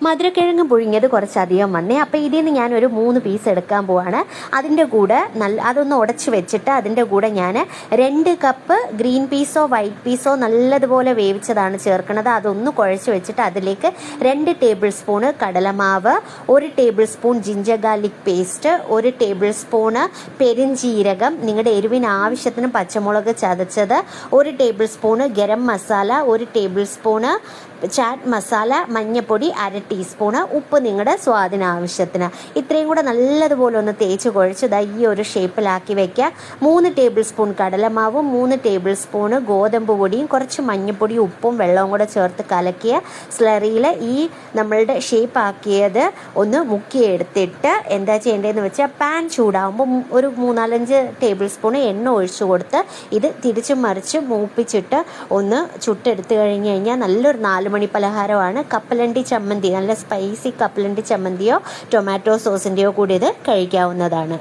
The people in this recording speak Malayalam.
മധുരക്കിഴങ്ങ് പുഴുങ്ങിയത് കുറച്ചധികം വന്നേ. അപ്പോൾ ഇതിൽ നിന്ന് ഞാനൊരു 3 പീസ് എടുക്കാൻ പോവാണ്. അതിൻ്റെ കൂടെ അതൊന്ന് ഉടച്ച് വെച്ചിട്ട് അതിൻ്റെ കൂടെ ഞാൻ 2 cup green piezo white piezo നല്ലതുപോലെ വേവിച്ചതാണ് ചേർക്കുന്നത്. അതൊന്ന് കുഴച്ച് വെച്ചിട്ട് അതിലേക്ക് 2 ടേബിൾ സ്പൂണ് കടലമാവ്, 1 table spoon ginger garlic paste, 1 table spoon പെരിഞ്ജീരകം, നിങ്ങളുടെ എരിവിന് ആവശ്യത്തിന് പച്ചമുളക് ചതച്ചത്, 1 table spoon garam masala, 1 table spoon chat masala, മഞ്ഞൾപ്പൊടി 1/2 ടീസ്പൂണ്, ഉപ്പ് നിങ്ങളുടെ സ്വാദിനാവശ്യത്തിന്. ഇത്രയും കൂടെ നല്ലതുപോലെ ഒന്ന് തേച്ച് കുഴച്ച് ഈ ഒരു ഷേപ്പിലാക്കി വയ്ക്കുക. 3 ടേബിൾ സ്പൂൺ കടലമാവും 3 ടേബിൾ സ്പൂണ് ഗോതമ്പ് പൊടിയും കുറച്ച് മഞ്ഞൾപ്പൊടിയും ഉപ്പും വെള്ളവും കൂടെ ചേർത്ത് കലക്കിയ സ്ലറിയിൽ ഈ നമ്മളുടെ ഷേപ്പ് ആക്കിയത് ഒന്ന് മുക്കിയെടുത്തിട്ട് എന്താ ചെയ്യേണ്ടതെന്ന് വെച്ചാൽ പാൻ ചൂടാകുമ്പോൾ ഒരു 3-4 ടേബിൾ സ്പൂൺ എണ്ണ ഒഴിച്ചു കൊടുത്ത് ഇത് തിരിച്ചും മറിച്ച് മൂപ്പിച്ചിട്ട് ഒന്ന് ചുട്ടെടുത്ത് കഴിഞ്ഞ് കഴിഞ്ഞാൽ നല്ലൊരു 4 മണി പലഹാരമാണ്. കപ്പലണ്ടി ചമ്മന്തി, നല്ല സ്പൈസി കപ്പലണ്ടി ചമ്മന്തിയോ ടൊമാറ്റോ സോസിൻ്റെയോ കൂടി ഇത് കഴിക്കാവുന്നതാണ്.